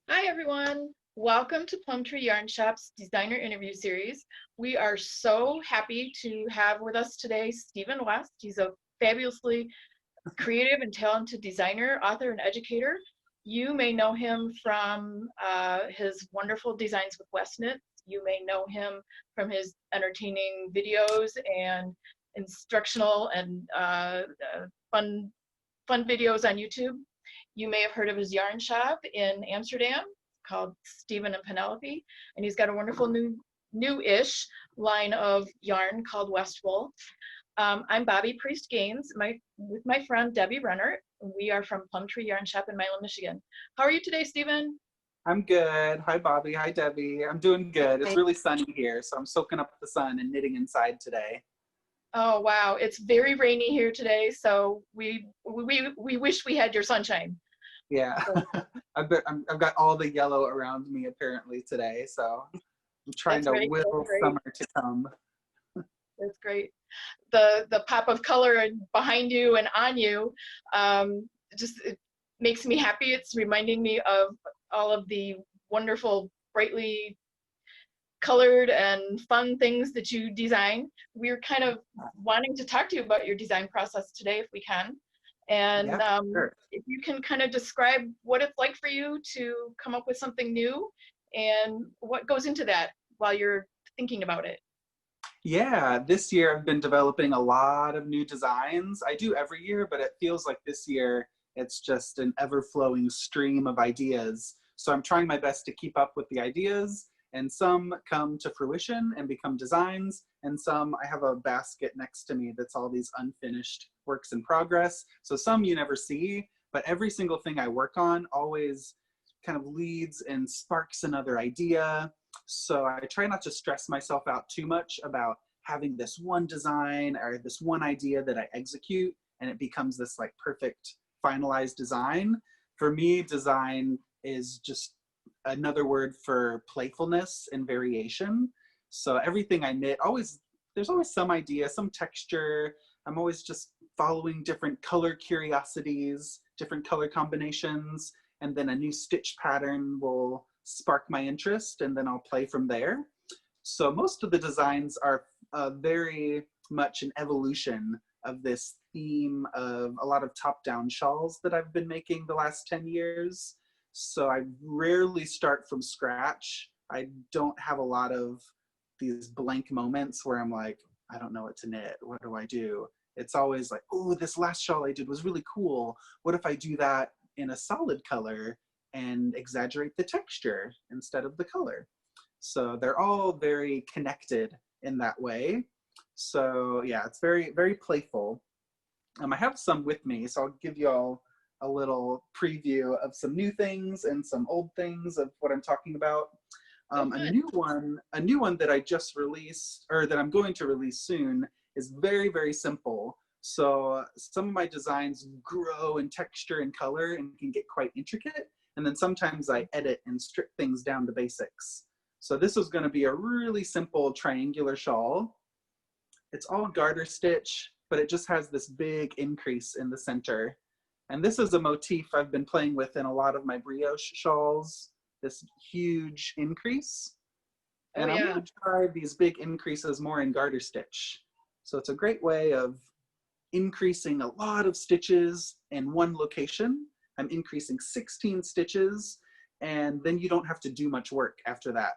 Hi, everyone. Welcome to Plum Yarn Shop's designer interview series. We are so happy to have with us today Stephen West. He's a fabulously creative and talented designer, author, and educator. You may know him from his wonderful designs with Westknits. You may know him from his entertaining videos and instructional and fun videos on YouTube. You may have heard of his yarn shop in Amsterdam called Stephen and Penelope, and he's got a wonderful new-ish line of yarn called Westwool. I'm Bobby Priest Gaines with my friend Debbie Renner. We are from Plum Tree Yarn Shop in Milan, Michigan. How are you today, Stephen? I'm good. Hi, Bobby. Hi, Debbie. I'm doing good. It's really sunny here, so I'm soaking up the sun and knitting inside today. Oh wow, it's very rainy here today, so we wish we had your sunshine. Yeah, I've got all the yellow around me apparently today, so I'm trying That's to right. will summer to come. That's great. The pop of color behind you and on you, just it makes me happy. It's reminding me of all of the wonderful, brightly colored and fun things that you design. We're kind of wanting to talk to you about your design process today, if we can. And Yeah, sure. if you can kind of describe what it's like for you to come up with something new and what goes into that while you're thinking about it. Yeah, this year I've been developing a lot of new designs. I do every year, but it feels like this year it's just an ever-flowing stream of ideas. So I'm trying my best to keep up with the ideas, and some come to fruition and become designs, and some I have a basket next to me that's all these unfinished works in progress. So some you never see, but every single thing I work on always kind of leads and sparks another idea. So I try not to stress myself out too much about having this one design or this one idea that I execute and it becomes this like perfect finalized design. For me, design is just another word for playfulness and variation. So everything I knit, there's always some idea, some texture. I'm always just following different color curiosities, different color combinations, and then a new stitch pattern will spark my interest, and then I'll play from there. So most of the designs are very much an evolution of this theme of a lot of top-down shawls that I've been making the last 10 years. So I rarely start from scratch. I don't have a lot of these blank moments where I'm like, I don't know what to knit. What do I do? It's always like, oh, this last shawl I did was really cool. What if I do that in a solid color and exaggerate the texture instead of the color? So they're all very connected in that way. So yeah, it's very, very playful. I have some with me, so I'll give you all a little preview of some new things and some old things of what I'm talking about. A new one that I just released, or that I'm going to release soon, is very, very simple. So some of my designs grow in texture and color and can get quite intricate. And then sometimes I edit and strip things down to basics. So this is going to be a really simple triangular shawl. It's all garter stitch, but it just has this big increase in the center. And this is a motif I've been playing with in a lot of my brioche shawls, this huge increase. And I'm going to try these big increases more in garter stitch. So it's a great way of increasing a lot of stitches in one location. I'm increasing 16 stitches, and then you don't have to do much work after that.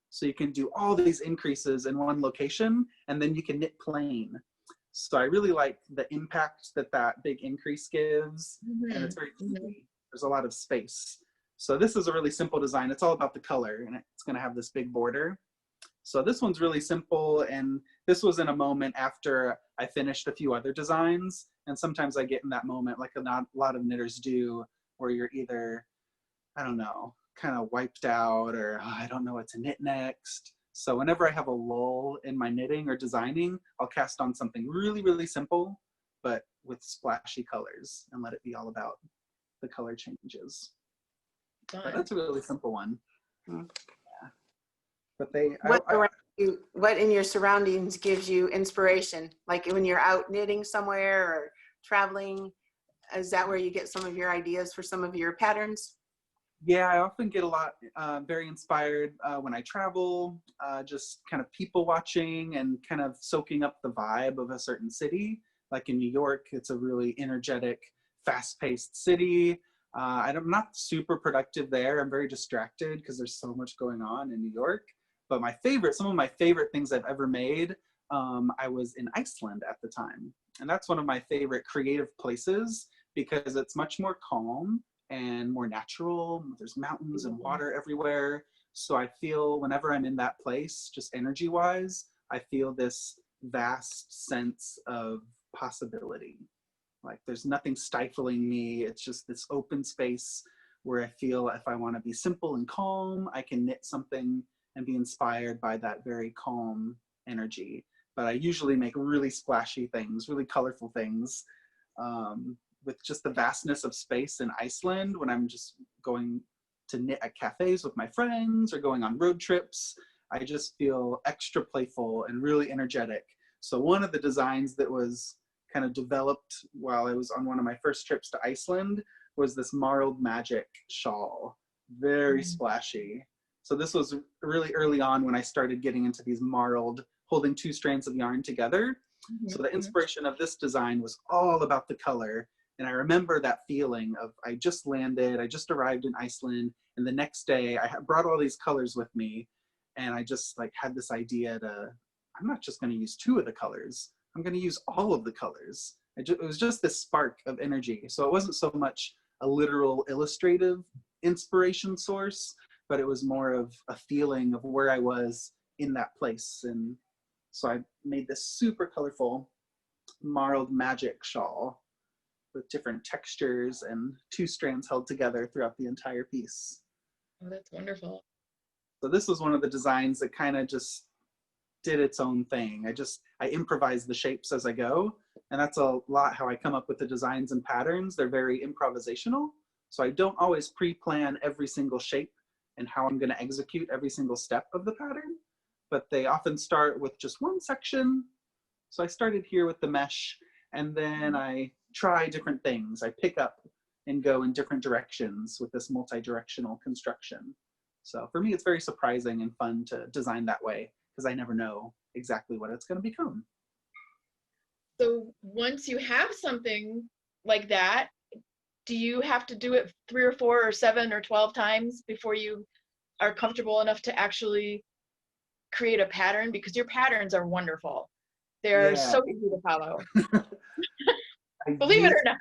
So you can do all these increases in one location, and then you can knit plain. So I really like the impact that that big increase gives, and it's very free. There's a lot of space. So this is a really simple design. It's all about the color, and it's going to have this big border. So this one's really simple, and this was in a moment after I finished a few other designs, and sometimes I get in that moment, like a lot of knitters do, where you're either, I don't know, kind of wiped out, or oh, I don't know what to knit next. So whenever I have a lull in my knitting or designing, I'll cast on something really, really simple, but with splashy colors, and let it be all about the color changes. But that's a really simple one. Yeah. But what in your surroundings gives you inspiration? Like when you're out knitting somewhere or traveling, is that where you get some of your ideas for some of your patterns? Yeah, I often get a lot, very inspired when I travel, just kind of people watching and kind of soaking up the vibe of a certain city. Like in New York, it's a really energetic, fast-paced city. I'm not super productive there. I'm very distracted because there's so much going on in New York. But some of my favorite things I've ever made, I was in Iceland at the time. And that's one of my favorite creative places because it's much more calm and more natural. There's mountains and water everywhere. So I feel whenever I'm in that place, just energy wise, I feel this vast sense of possibility. Like there's nothing stifling me. It's just this open space where I feel if I want to be simple and calm, I can knit something and be inspired by that very calm energy. But I usually make really splashy things, really colorful things. With just the vastness of space in Iceland, when I'm just going to knit at cafes with my friends or going on road trips, I just feel extra playful and really energetic. So one of the designs that was kind of developed while I was on one of my first trips to Iceland was this marled magic shawl, very splashy. So this was really early on when I started getting into these marled, holding 2 strands of yarn together. So the inspiration of this design was all about the color. And I remember that feeling of I just landed, I just arrived in Iceland, and the next day I brought all these colors with me, and I just like had this idea I'm not just going to use 2 of the colors, I'm going to use all of the colors. It was just this spark of energy. So it wasn't so much a literal illustrative inspiration source, but it was more of a feeling of where I was in that place. And so I made this super colorful marled magic shawl with different textures and 2 strands held together throughout the entire piece. Oh, that's wonderful. So this was one of the designs that kind of just did its own thing. I improvise the shapes as I go, and that's a lot how I come up with the designs and patterns. They're very improvisational, so I don't always pre-plan every single shape and how I'm going to execute every single step of the pattern, but they often start with just one section. So I started here with the mesh, and then I try different things. I pick up and go in different directions with this multi-directional construction. So for me, it's very surprising and fun to design that way because I never know exactly what it's going to become. So once you have something like that, do you have to do it 3 or 4 or 7 or 12 times before you are comfortable enough to actually create a pattern? Because your patterns are wonderful. They're Yeah. so easy to follow. Believe it or not.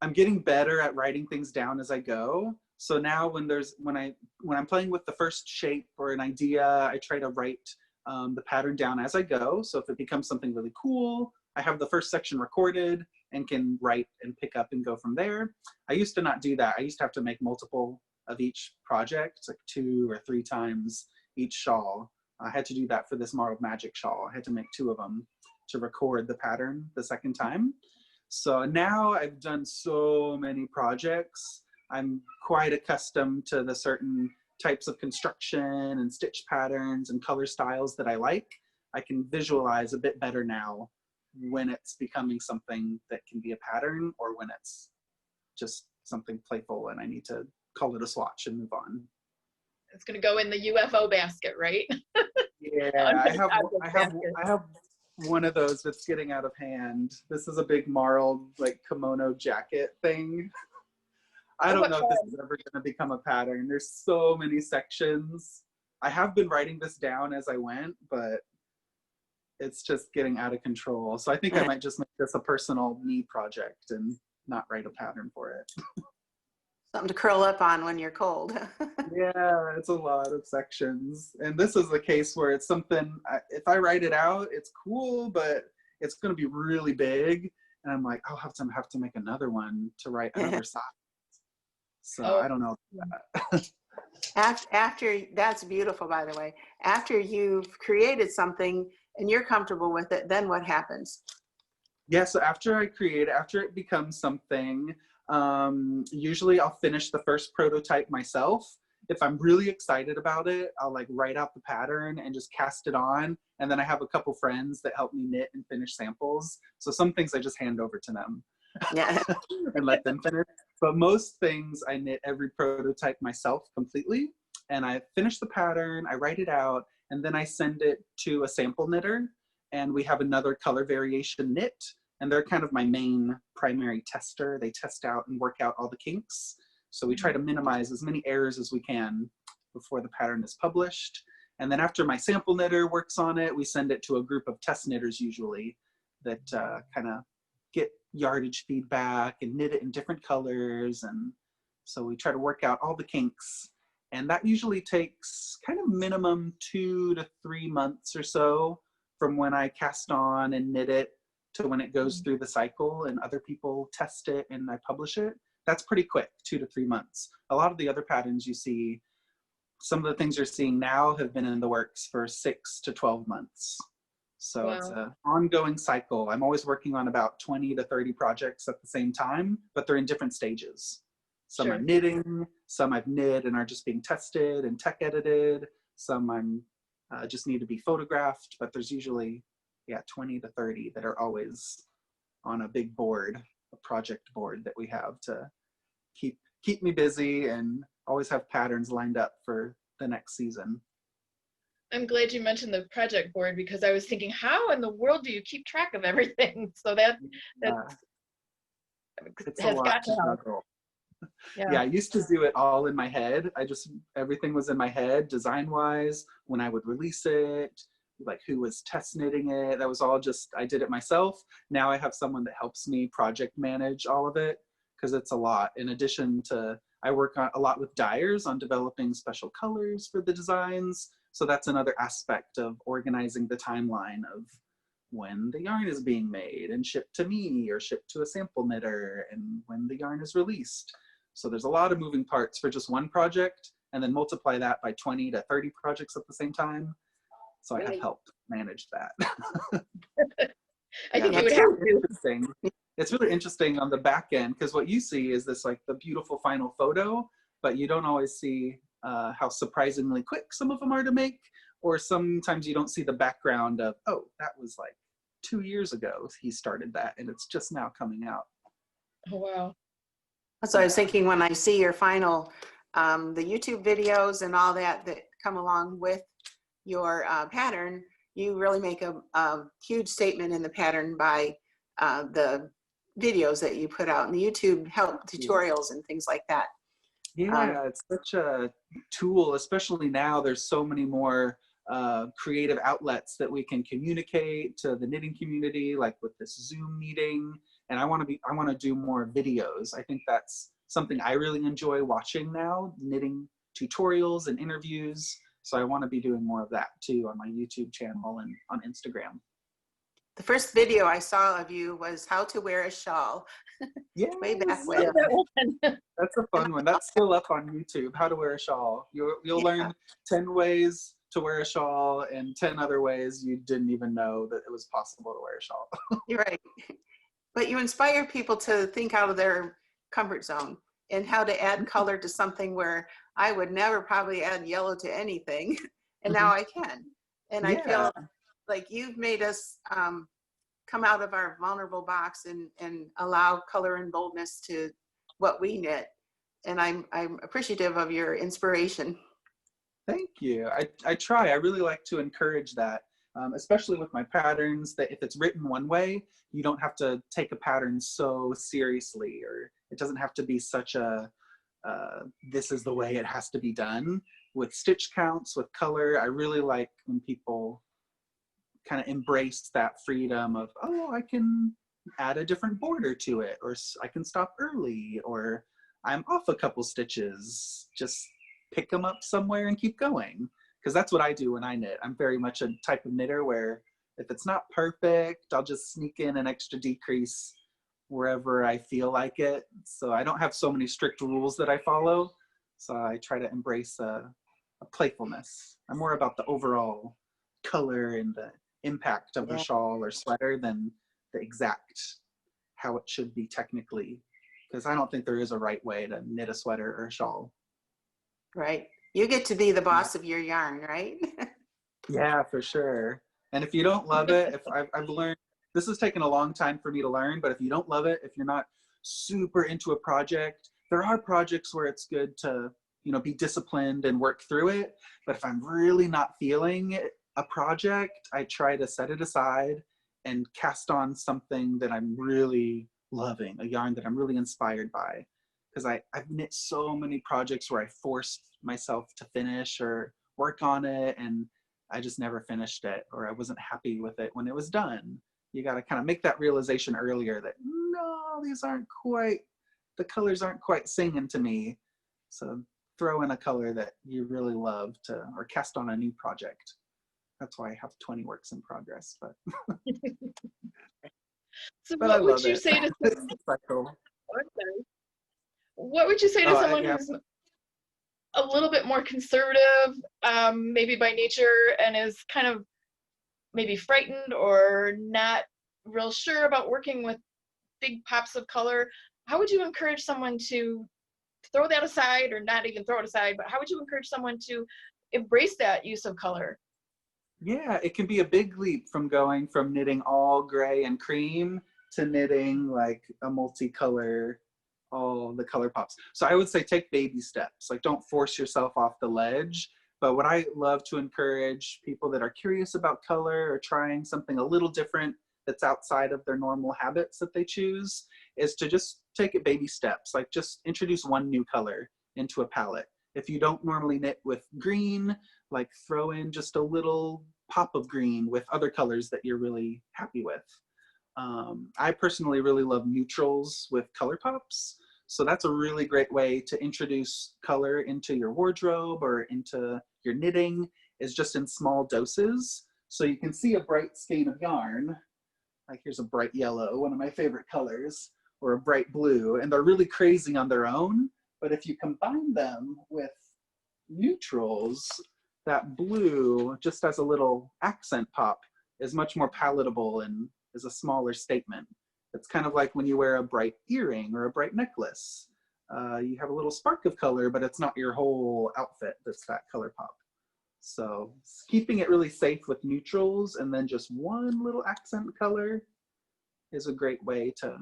I'm getting better at writing things down as I go. So now when I'm playing with the first shape or an idea, I try to write the pattern down as I go. So if it becomes something really cool, I have the first section recorded and can write and pick up and go from there. I used to not do that. I used to have to make multiple of each project, like 2 or 3 times each shawl. I had to do that for this Marled Magic shawl. I had to make 2 of them to record the pattern the second time. So now I've done so many projects. I'm quite accustomed to the certain types of construction and stitch patterns and color styles that I like. I can visualize a bit better now when it's becoming something that can be a pattern or when it's just something playful and I need to call it a swatch and move on. It's going to go in the UFO basket, right? Yeah, I have one of those that's getting out of hand. This is a big marled like kimono jacket thing. I don't know if this is ever going to become a pattern. There's so many sections. I have been writing this down as I went, but it's just getting out of control. So I think I might just make this a personal me project and not write a pattern for it. Something to curl up on when you're cold. Yeah, it's a lot of sections. And this is the case where it's something, if I write it out, it's cool, but it's going to be really big. And I'm like, I'll have to make another one to write another size. So I don't know. After, that's beautiful, by the way. After you've created something and you're comfortable with it, then what happens? Yeah, so after it becomes something, usually I'll finish the first prototype myself. If I'm really excited about it, I'll like write out the pattern and just cast it on. And then I have a couple friends that help me knit and finish samples. So some things I just hand over to them. Yeah. And let them finish. But most things I knit every prototype myself completely. And I finish the pattern, I write it out, and then I send it to a sample knitter. And we have another color variation knit. And they're kind of my main primary tester. They test out and work out all the kinks. So we try to minimize as many errors as we can before the pattern is published. And then after my sample knitter works on it, we send it to a group of test knitters usually that kind of get yardage feedback and knit it in different colors. And so we try to work out all the kinks. And that usually takes kind of minimum 2 to 3 months or so from when I cast on and knit it to when it goes through the cycle and other people test it and I publish it. That's pretty quick, 2 to 3 months. A lot of the other patterns you see, some of the things you're seeing now have been in the works for 6 to 12 months. So Wow. It's an ongoing cycle. I'm always working on about 20 to 30 projects at the same time, but they're in different stages. Some Sure. I'm knitting, some I've knit and are just being tested and tech edited. Some I'm just need to be photographed, but there's usually 20 to 30 that are always on a big board, a project board that we have to keep me busy and always have patterns lined up for the next season. I'm glad you mentioned the project board because I was thinking, how in the world do you keep track of everything? So that It's a has lot got to to help. juggle. Yeah. Yeah, I used to do it all in my head. Everything was in my head, design-wise, when I would release it, like who was test knitting it. That was all just, I did it myself. Now I have someone that helps me project manage all of it because it's a lot. In addition to, I work a lot with dyers on developing special colors for the designs. So that's another aspect of organizing the timeline of when the yarn is being made and shipped to me or shipped to a sample knitter and when the yarn is released. So there's a lot of moving parts for just one project and then multiply that by 20 to 30 projects at the same time. So I have helped manage that. I think that's you would have really to. interesting. It's really interesting on the back end because what you see is this like the beautiful final photo, but you don't always see how surprisingly quick some of them are to make, or sometimes you don't see the background of, oh, that was like 2 years ago he started that and it's just now coming out. Oh, wow. So I was thinking when I see your final, the YouTube videos and all that come along with your pattern, you really make a huge statement in the pattern by the videos that you put out, and the YouTube help tutorials and things like that. Yeah, it's such a tool, especially now. There's so many more creative outlets that we can communicate to the knitting community, like with this Zoom meeting. And I want to do more videos. I think that's something I really enjoy watching now, knitting tutorials and interviews. So I want to be doing more of that too on my YouTube channel and on Instagram. The first video I saw of you was how to wear a shawl. Yeah, way back Love when. that one. That's a fun one. That's still up on YouTube. How to wear a shawl. You'll learn 10 ways to wear a shawl and 10 other ways you didn't even know that it was possible to wear a shawl. You're right. But you inspire people to think out of their comfort zone and how to add color to something where I would never probably add yellow to anything. And now I can. And I feel like you've made us come out of our vulnerable box and allow color and boldness to what we knit. And I'm appreciative of your inspiration. Thank you. I try. I really like to encourage that, especially with my patterns, that if it's written one way, you don't have to take a pattern so seriously, or it doesn't have to be such a, this is the way it has to be done. With stitch counts, with color, I really like when people kind of embrace that freedom of, oh, I can add a different border to it, or I can stop early, or I'm off a couple stitches, just pick them up somewhere and keep going. Because that's what I do when I knit. I'm very much a type of knitter where if it's not perfect, I'll just sneak in an extra decrease wherever I feel like it. So I don't have so many strict rules that I follow. So I try to embrace a playfulness. I'm more about the overall color and the impact of a shawl or sweater than the exact how it should be technically, because I don't think there is a right way to knit a sweater or a shawl. Right. You get to be the boss of your yarn, right? Yeah, for sure. And if you don't love it, if I've learned, this has taken a long time for me to learn, but if you don't love it, if you're not super into a project. There are projects where it's good to, you know, be disciplined and work through it. But if I'm really not feeling a project, I try to set it aside and cast on something that I'm really loving, a yarn that I'm really inspired by. Because I've knit so many projects where I forced myself to finish or work on it, and I just never finished it, or I wasn't happy with it when it was done. You got to kind of make that realization earlier that no, the colors aren't quite singing to me. So throw in a color that you really love to, or cast on a new project. That's why I have 20 works in progress, but So but I what would love you it. say to It's cycle. what would you say to Oh, someone yeah. who's a little bit more conservative, maybe by nature, and is kind of maybe frightened or not real sure about working with big pops of color? How would you encourage someone to throw that aside, or not even throw it aside, but how would you encourage someone to embrace that use of color? Yeah, it can be a big leap from going from knitting all gray and cream to knitting like a multicolor, all the color pops. So I would say take baby steps. Like, don't force yourself off the ledge. But what I love to encourage people that are curious about color or trying something a little different that's outside of their normal habits that they choose is to just take it baby steps. Like, just introduce one new color into a palette. If you don't normally knit with green, like throw in just a little pop of green with other colors that you're really happy with. I personally really love neutrals with color pops. So that's a really great way to introduce color into your wardrobe or into your knitting, is just in small doses. So you can see a bright skein of yarn, like here's a bright yellow, one of my favorite colors, or a bright blue, and they're really crazy on their own. But if you combine them with neutrals, that blue, just as a little accent pop, is much more palatable and is a smaller statement. It's kind of like when you wear a bright earring or a bright necklace. You have a little spark of color, but it's not your whole outfit that's that color pop. So keeping it really safe with neutrals and then just one little accent color is a great way to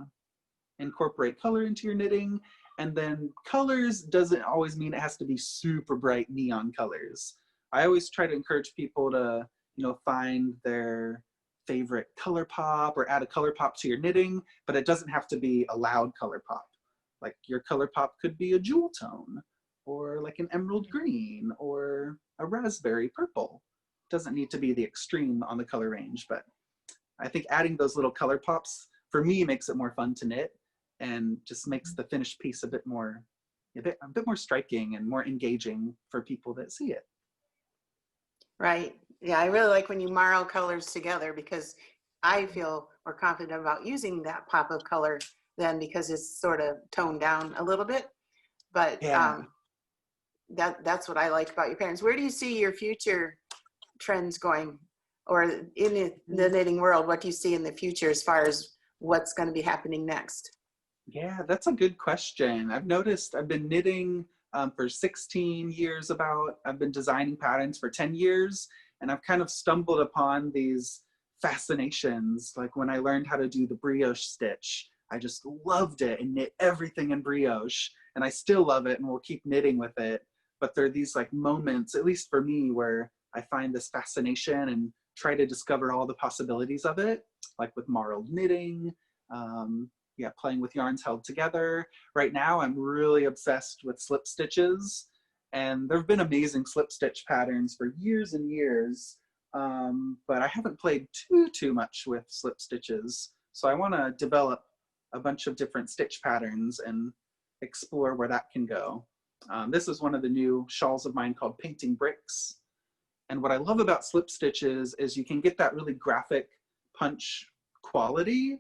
incorporate color into your knitting. And then colors doesn't always mean it has to be super bright neon colors. I always try to encourage people to, you know, find their favorite color pop or add a color pop to your knitting, but it doesn't have to be a loud color pop. Like, your color pop could be a jewel tone, or like an emerald green, or a raspberry purple. It doesn't need to be the extreme on the color range, but I think adding those little color pops, for me, makes it more fun to knit and just makes the finished piece a bit more striking and more engaging for people that see it. Right. Yeah, I really like when you marrow colors together, because I feel more confident about using that pop of color then, because it's sort of toned down a little bit. But Yeah. That's what I like about your patterns. Where do you see your future trends going, or in the knitting world? What do you see in the future as far as what's going to be happening next? Yeah, that's a good question. I've noticed I've been knitting for 16 years about. I've been designing patterns for 10 years, and I've kind of stumbled upon these fascinations. Like when I learned how to do the brioche stitch, I just loved it and knit everything in brioche, and I still love it and will keep knitting with it. But there are these like moments, at least for me, where I find this fascination and try to discover all the possibilities of it, like with marled knitting, yeah, playing with yarns held together. Right now, I'm really obsessed with slip stitches, and there have been amazing slip stitch patterns for years and years, but I haven't played too much with slip stitches. So I want to develop a bunch of different stitch patterns and explore where that can go. This is one of the new shawls of mine called Painting Bricks. And what I love about slip stitches is you can get that really graphic punch quality,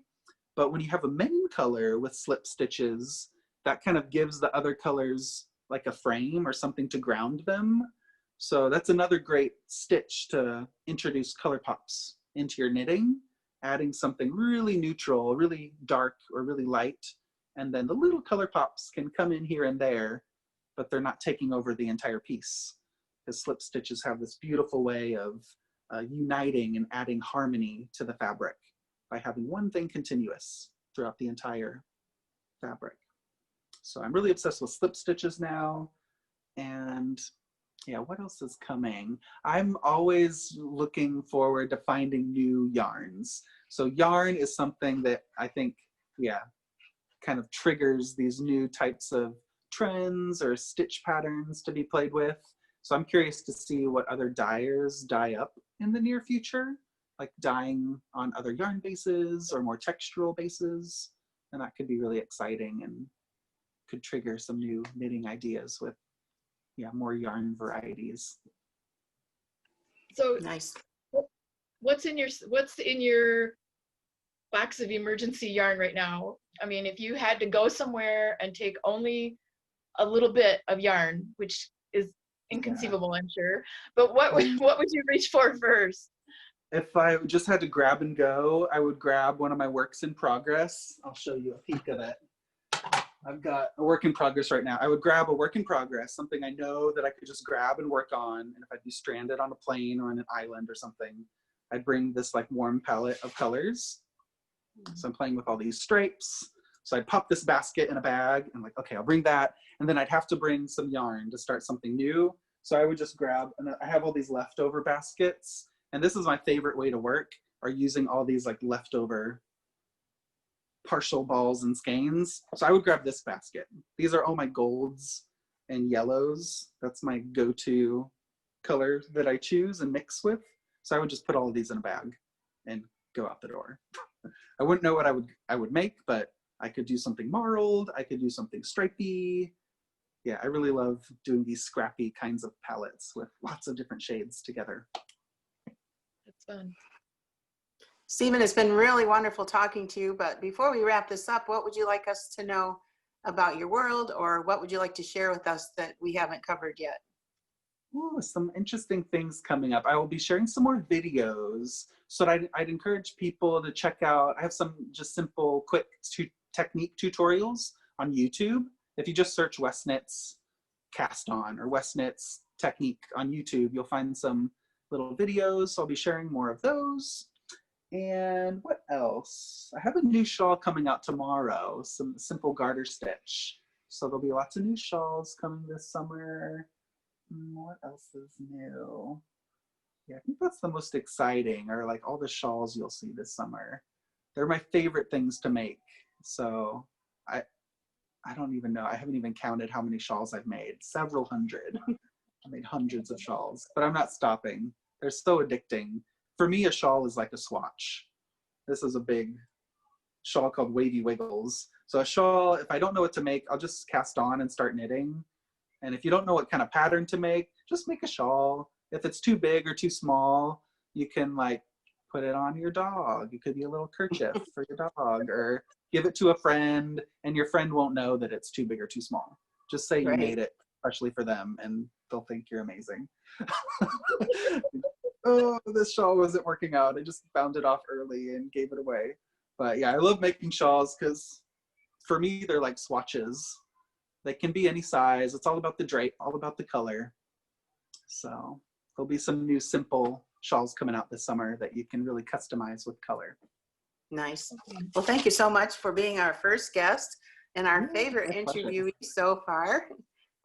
but when you have a main color with slip stitches, that kind of gives the other colors like a frame or something to ground them. So that's another great stitch to introduce color pops into your knitting, adding something really neutral, really dark or really light. And then the little color pops can come in here and there, but they're not taking over the entire piece. Because slip stitches have this beautiful way of uniting and adding harmony to the fabric by having one thing continuous throughout the entire fabric. So I'm really obsessed with slip stitches now. And yeah, what else is coming? I'm always looking forward to finding new yarns. So yarn is something that I think, yeah, kind of triggers these new types of trends or stitch patterns to be played with. So I'm curious to see what other dyers dye up in the near future, like dyeing on other yarn bases or more textural bases. And that could be really exciting and could trigger some new knitting ideas with, yeah, more yarn varieties. So Nice. what's in your box of emergency yarn right now? I mean, if you had to go somewhere and take only a little bit of yarn, which is inconceivable, I'm sure, but what would you reach for first? If I just had to grab and go, I would grab one of my works in progress. I'll show you a peek of it. I've got a work in progress right now. I would grab a work in progress, something I know that I could just grab and work on. And if I'd be stranded on a plane or on an island or something, I'd bring this like warm palette of colors. So I'm playing with all these stripes. So I'd pop this basket in a bag and like, okay, I'll bring that. And then I'd have to bring some yarn to start something new. So I would just grab, and I have all these leftover baskets. And this is my favorite way to work, are using all these like leftover partial balls and skeins. So I would grab this basket. These are all my golds and yellows. That's my go-to color that I choose and mix with. So I would just put all of these in a bag and go out the door. I wouldn't know what I would make, but I could do something marled, I could do something stripy. Yeah, I really love doing these scrappy kinds of palettes with lots of different shades together. That's fun. Stephen, it's been really wonderful talking to you, but before we wrap this up, what would you like us to know about your world, or what would you like to share with us that we haven't covered yet? Ooh, some interesting things coming up. I will be sharing some more videos. So I'd encourage people to check out, I have some just simple, quick technique tutorials on YouTube. If you just search Westknits cast on or Westknits technique on YouTube, you'll find some little videos. So I'll be sharing more of those. And what else? I have a new shawl coming out tomorrow, some simple garter stitch. So there'll be lots of new shawls coming this summer. What else is new? Yeah, I think that's the most exciting, or like all the shawls you'll see this summer. They're my favorite things to make. So I don't even know. I haven't even counted how many shawls I've made. Several hundred. I made hundreds of shawls, but I'm not stopping. They're so addicting. For me, a shawl is like a swatch. This is a big shawl called Wavy Wiggles. So a shawl, if I don't know what to make, I'll just cast on and start knitting. And if you don't know what kind of pattern to make, just make a shawl. If it's too big or too small, you can like put it on your dog. It could be a little kerchief for your dog, or give it to a friend, and your friend won't know that it's too big or too small. Just say you made it especially for them, and they'll think you're amazing. Oh, this shawl wasn't working out. I just found it off early and gave it away. But yeah, I love making shawls because for me, they're like swatches. They can be any size. It's all about the drape, all about the color. So there'll be some new simple shawls coming out this summer that you can really customize with color. Nice. Well, thank you so much for being our first guest and our favorite interviewee so far.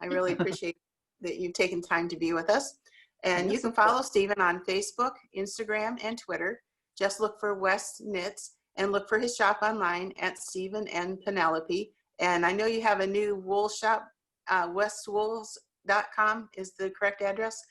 I really appreciate that you've taken time to be with us. And you can follow Stephen on Facebook, Instagram, and Twitter. Just look for Westknits and look for his shop online at Stephen and Penelope. And I know you have a new wool shop, westwools.com is the correct address?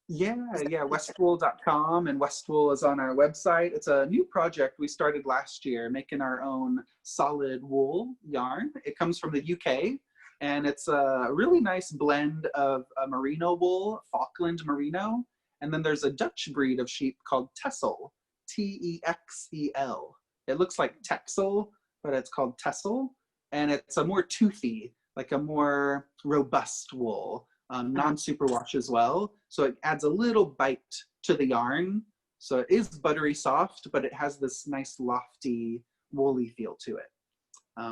Yeah, westwool.com, and Westwool is on our website. It's a new project we started last year, making our own solid wool yarn. It comes from the UK, and it's a really nice blend of a merino wool, Falkland merino, and then there's a Dutch breed of sheep called Texel, Texel. It looks like Texel, but it's called Texel, and it's a more toothy, like a more robust wool. Non-superwash as well, so it adds a little bite to the yarn. So it is buttery soft, but it has this nice lofty woolly feel to it,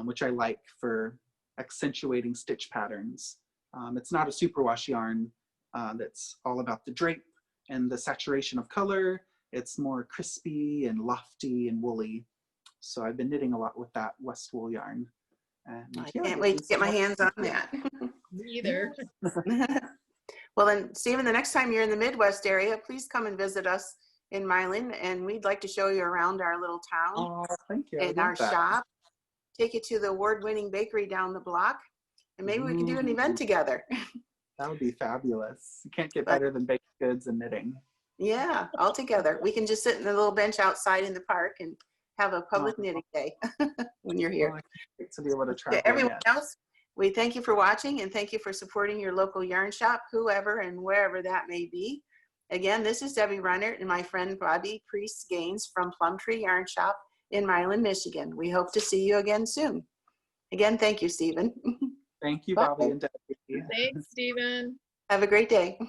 which I like for accentuating stitch patterns. It's not a superwash yarn that's all about the drape and the saturation of color. It's more crispy and lofty and woolly. So I've been knitting a lot with that Westwool yarn. And I yeah, can't wait to just get my hands on that. Me either. Well, then, Stephen, the next time you're in the Midwest area, please come and visit us in Milan, and we'd like to show you around our little town Oh, thank you. I would and our love that. shop, take you to the award-winning bakery down the block, and maybe we can do an event Ooh, together. that would be fabulous. You can't get But better than baked goods and knitting. yeah, all together. We can just sit in a little bench outside in the park and have a Oh, public knitting day when you're well, here. I can't wait to be able to To travel everyone again. else, we thank you for watching and thank you for supporting your local yarn shop, whoever and wherever that may be. Again, this is Debbie Runnert and my friend Bobby Priest Gaines from Plum Tree Yarn Shop in Milan, Michigan. We hope to see you again soon. Again, thank you, Stephen. Thank you, Bye. Bobby and Debbie. Thanks, Stephen. Have a great day.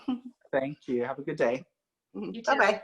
Thank you. Have a good day. You too. Bye-bye.